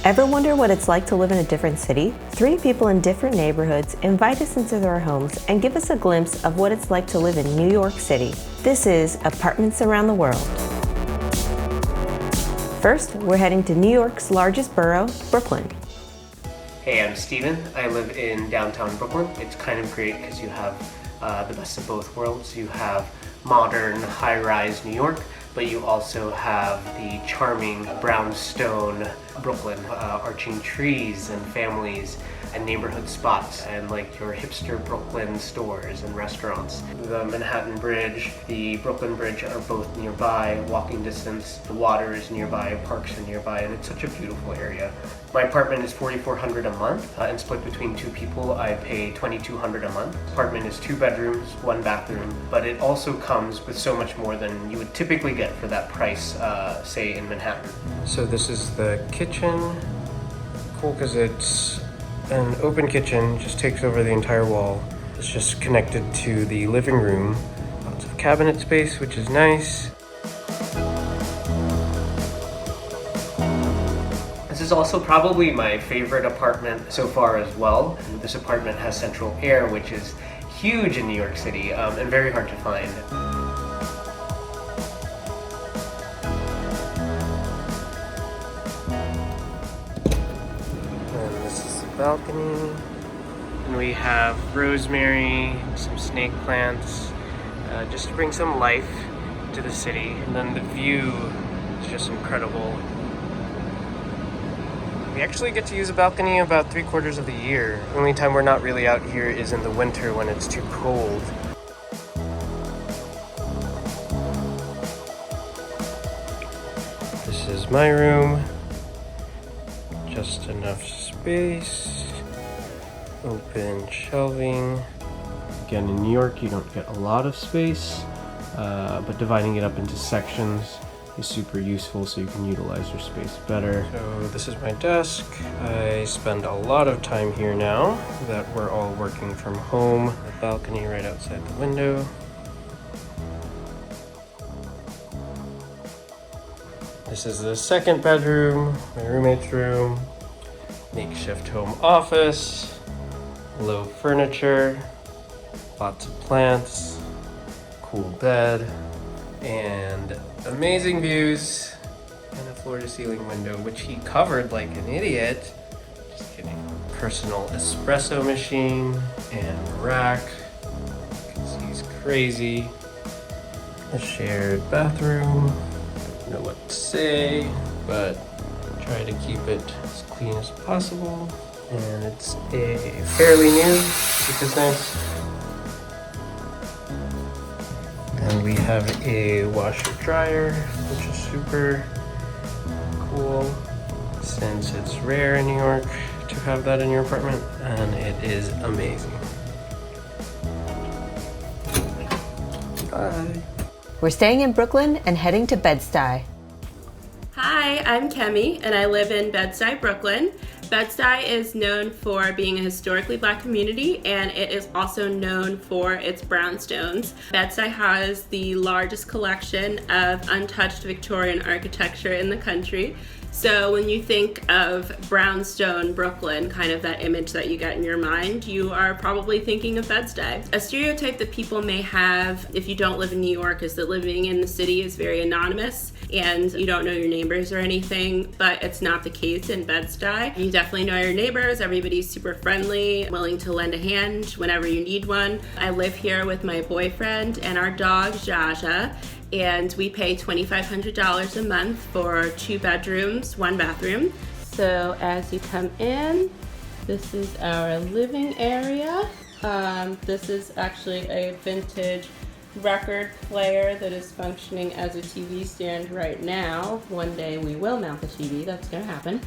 Ever wonder what it's like to live in a different city? Three people in different neighborhoods invite us into their homes and give us a glimpse of what it's like to live in New York City. This is Apartments Around the World. First, we're heading to New York's largest borough, Brooklyn. Hey, I'm Steven. I live in downtown Brooklyn. It's kind of great because you have the best of both worlds. You have modern, high-rise New York, but you also have the charming brownstone Brooklyn, arching trees and families and neighborhood spots and like your hipster Brooklyn stores and restaurants. The Manhattan Bridge, the Brooklyn Bridge are both nearby, walking distance. The water is nearby, parks are nearby, and it's such a beautiful area. My apartment is $4,400 a month and split between two people. I pay $2,200 a month. Apartment is 2 bedrooms, 1 bathroom, but it also comes with so much more than you would typically get for that price, say in Manhattan. So this is the kitchen. Cool because it's an open kitchen, just takes over the entire wall. It's just connected to the living room. Lots of cabinet space, which is nice. This is also probably my favorite apartment so far as well. This apartment has central air, which is huge in New York City and very hard to find. And this is the balcony. And we have rosemary, some snake plants, just to bring some life to the city. And then the view is just incredible. We actually get to use a balcony about 3/4 of the year. The only time we're not really out here is in the winter when it's too cold. This is my room. Just enough space. Open shelving. Again, in New York, you don't get a lot of space, but dividing it up into sections is super useful so you can utilize your space better. So this is my desk. I spend a lot of time here now that we're all working from home. The balcony right outside the window. This is the second bedroom, my roommate's room. Makeshift home office. Low furniture. Lots of plants. Cool bed. And amazing views and a floor-to-ceiling window, which he covered like an idiot. Just kidding. Personal espresso machine and rack. Because he's crazy. A shared bathroom. Don't know what to say, but try to keep it as clean as possible. And it's a fairly new, which is nice. And we have a washer dryer, which is super cool since it's rare in New York to have that in your apartment, and it is amazing. Bye. We're staying in Brooklyn and heading to BedStuy. Hi, I'm Kemi, and I live in BedStuy, Brooklyn. BedStuy is known for being a historically Black community, and it is also known for its brownstones. BedStuy has the largest collection of untouched Victorian architecture in the country. So when you think of brownstone Brooklyn, kind of that image that you get in your mind, you are probably thinking of BedStuy. A stereotype that people may have if you don't live in New York is that living in the city is very anonymous and you don't know your neighbors or anything, but it's not the case in BedStuy. You definitely know your neighbors. Everybody's super friendly, willing to lend a hand whenever you need one. I live here with my boyfriend and our dog, Jaja, and we pay $2,500 a month for 2 bedrooms, 1 bathroom. So as you come in, this is our living area. This is actually a vintage record player that is functioning as a TV stand right now. One day we will mount the TV, that's gonna happen.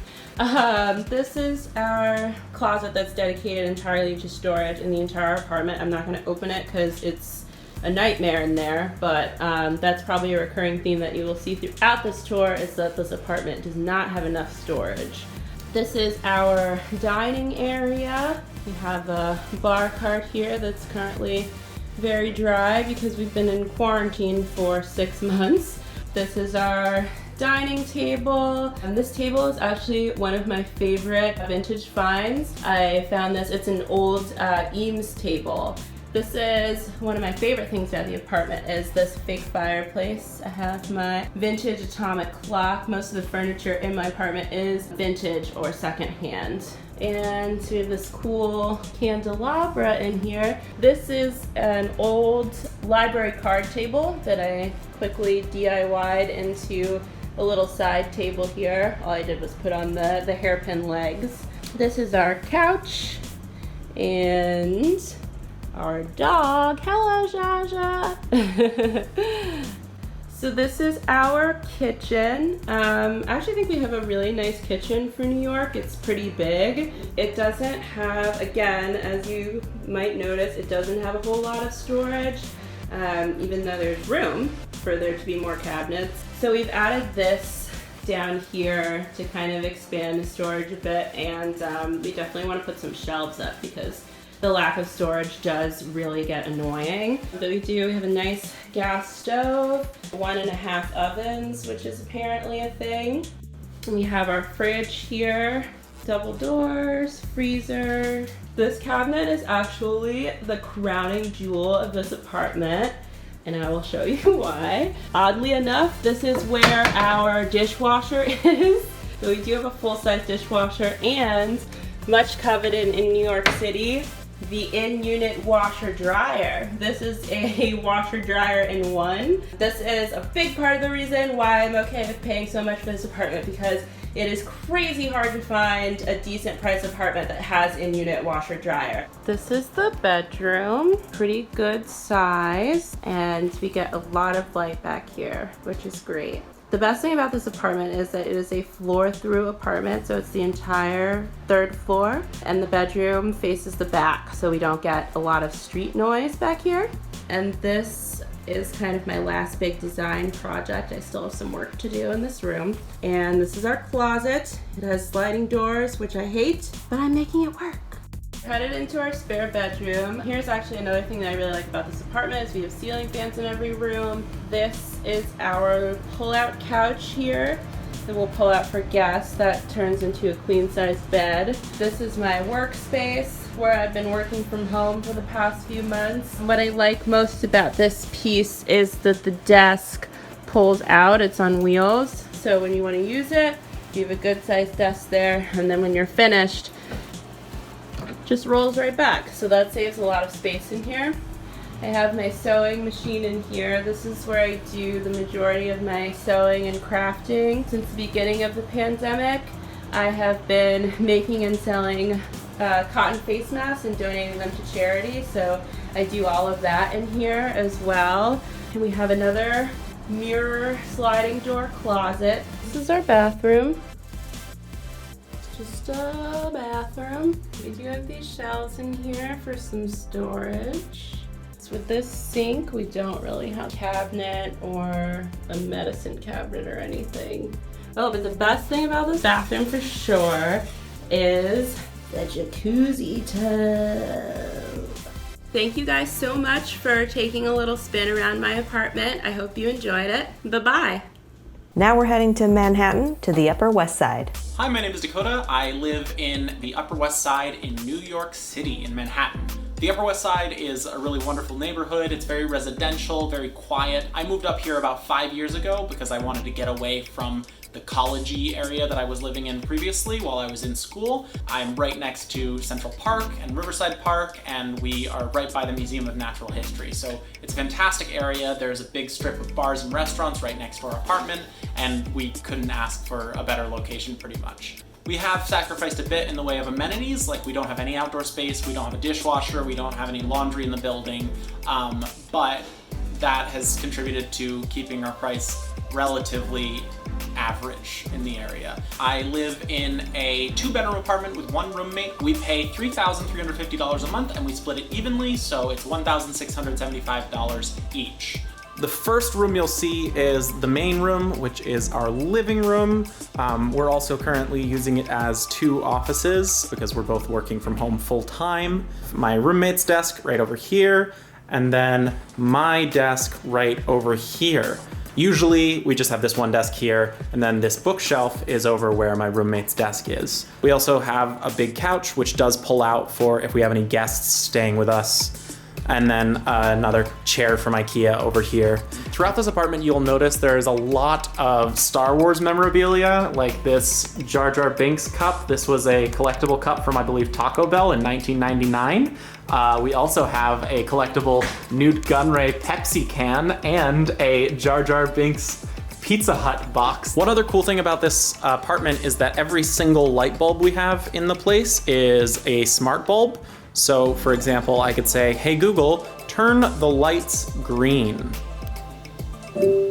This is our closet that's dedicated entirely to storage in the entire apartment. I'm not gonna open it because it's a nightmare in there, but that's probably a recurring theme that you will see throughout this tour is that this apartment does not have enough storage. This is our dining area. We have a bar cart here that's currently very dry because we've been in quarantine for 6 months. This is our dining table. And this table is actually one of my favorite vintage finds. I found this, it's an old Eames table. This is one of my favorite things about the apartment is this fake fireplace. I have my vintage atomic clock. Most of the furniture in my apartment is vintage or secondhand. And so we have this cool candelabra in here. This is an old library card table that I quickly DIY'd into a little side table here. All I did was put on the hairpin legs. This is our couch and our dog. Hello, Jaja. So this is our kitchen. I actually think we have a really nice kitchen for New York. It's pretty big. It doesn't have, again, as you might notice, it doesn't have a whole lot of storage, even though there's room for there to be more cabinets. So we've added this down here to kind of expand the storage a bit, and we definitely want to put some shelves up because the lack of storage does really get annoying. But we have a nice gas stove, 1.5 ovens, which is apparently a thing. And we have our fridge here, double doors, freezer. This cabinet is actually the crowning jewel of this apartment, and I will show you why. Oddly enough, this is where our dishwasher is. So we do have a full-size dishwasher and, much coveted in New York City, the in-unit washer dryer. This is a washer dryer in one. This is a big part of the reason why I'm okay with paying so much for this apartment, because it is crazy hard to find a decent price apartment that has in-unit washer dryer. This is the bedroom, pretty good size, and we get a lot of light back here, which is great. The best thing about this apartment is that it is a floor-through apartment, so it's the entire 3rd floor, and the bedroom faces the back, so we don't get a lot of street noise back here. And this is kind of my last big design project. I still have some work to do in this room. And this is our closet. It has sliding doors, which I hate, but I'm making it work. Headed into our spare bedroom. Here's actually another thing that I really like about this apartment is we have ceiling fans in every room. This is our pull-out couch here that we'll pull out for guests. That turns into a queen-size bed. This is my workspace where I've been working from home for the past few months. What I like most about this piece is that the desk pulls out. It's on wheels, so when you want to use it, you have a good-sized desk there, and then when you're finished, just rolls right back, so that saves a lot of space in here. I have my sewing machine in here. This is where I do the majority of my sewing and crafting. Since the beginning of the pandemic, I have been making and selling cotton face masks and donating them to charity, so I do all of that in here as well. And we have another mirror sliding door closet. This is our bathroom. Just a bathroom. We do have these shelves in here for some storage. So with this sink, we don't really have a cabinet or a medicine cabinet or anything. Oh, but the best thing about this bathroom for sure is the jacuzzi tub. Thank you guys so much for taking a little spin around my apartment. I hope you enjoyed it. Bye-bye. Now we're heading to Manhattan, to the Upper West Side. Hi, my name is Dakota. I live in the Upper West Side in New York City, in Manhattan. The Upper West Side is a really wonderful neighborhood. It's very residential, very quiet. I moved up here about 5 years ago because I wanted to get away from the college-y area that I was living in previously while I was in school. I'm right next to Central Park and Riverside Park, and we are right by the Museum of Natural History. So it's a fantastic area. There's a big strip of bars and restaurants right next to our apartment, and we couldn't ask for a better location pretty much. We have sacrificed a bit in the way of amenities, like we don't have any outdoor space, we don't have a dishwasher, we don't have any laundry in the building, but that has contributed to keeping our price relatively average in the area. I live in a 2-bedroom apartment with 1 roommate. We pay $3,350 a month and we split it evenly, so it's $1,675 each. The first room you'll see is the main room, which is our living room. We're also currently using it as 2 offices because we're both working from home full time. My roommate's desk right over here, and then my desk right over here. Usually we just have this one desk here, and then this bookshelf is over where my roommate's desk is. We also have a big couch, which does pull out for if we have any guests staying with us. And then another chair from IKEA over here. Throughout this apartment, you'll notice there's a lot of Star Wars memorabilia, like this Jar Jar Binks cup. This was a collectible cup from, I believe, Taco Bell in 1999. We also have a collectible Newt Gunray Pepsi can and a Jar Jar Binks Pizza Hut box. One other cool thing about this apartment is that every single light bulb we have in the place is a smart bulb. So for example, I could say, hey Google, turn the lights green.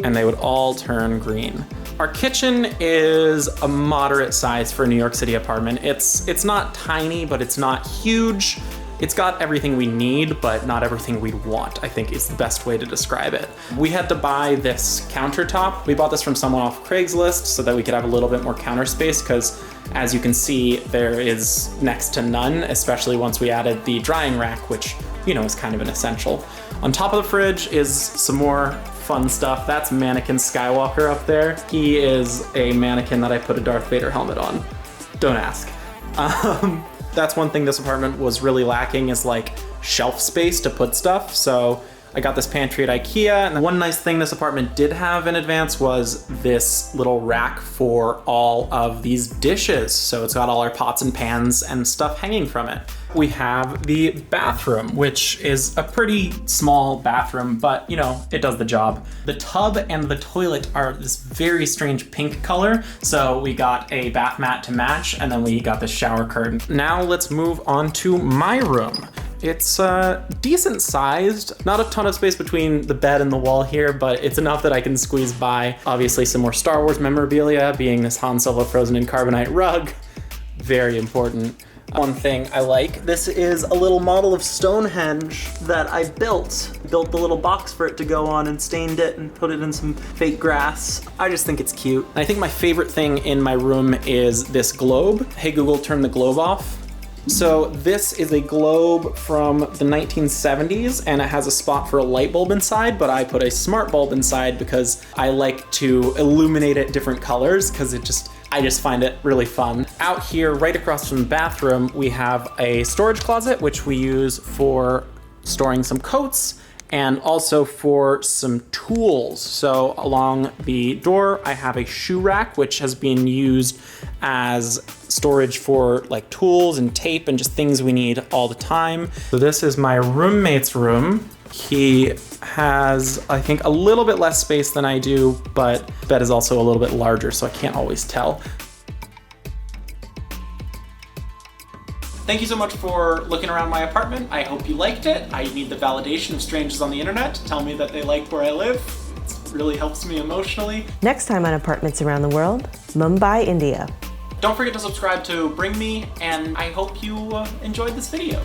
And they would all turn green. Our kitchen is a moderate size for a New York City apartment. It's not tiny, but it's not huge. It's got everything we need, but not everything we'd want, I think is the best way to describe it. We had to buy this countertop. We bought this from someone off Craigslist so that we could have a little bit more counter space, because as you can see, there is next to none, especially once we added the drying rack, which, you know, is kind of an essential. On top of the fridge is some more fun stuff. That's Mannequin Skywalker up there. He is a mannequin that I put a Darth Vader helmet on. Don't ask. That's one thing this apartment was really lacking, is like shelf space to put stuff. So I got this pantry at IKEA, and one nice thing this apartment did have in advance was this little rack for all of these dishes. So it's got all our pots and pans and stuff hanging from it. We have the bathroom, which is a pretty small bathroom, but you know, it does the job. The tub and the toilet are this very strange pink color. So we got a bath mat to match, and then we got the shower curtain. Now let's move on to my room. It's decent sized, not a ton of space between the bed and the wall here, but it's enough that I can squeeze by. Obviously some more Star Wars memorabilia, being this Han Solo frozen in carbonite rug, very important. One thing I like, this is a little model of Stonehenge that I built the little box for it to go on, and stained it and put it in some fake grass. I just think it's cute. I think my favorite thing in my room is this globe. Hey Google, turn the globe off. So this is a globe from the 1970s, and it has a spot for a light bulb inside, but I put a smart bulb inside because I like to illuminate it different colors, because I just find it really fun. Out here, right across from the bathroom, we have a storage closet, which we use for storing some coats and also for some tools. So along the door, I have a shoe rack, which has been used as storage for like tools and tape and just things we need all the time. So this is my roommate's room. He has, I think, a little bit less space than I do, but the bed is also a little bit larger, so I can't always tell. Thank you so much for looking around my apartment. I hope you liked it. I need the validation of strangers on the internet to tell me that they like where I live. It really helps me emotionally. Next time on Apartments Around the World, Mumbai, India. Don't forget to subscribe to Bring Me, and I hope you enjoyed this video.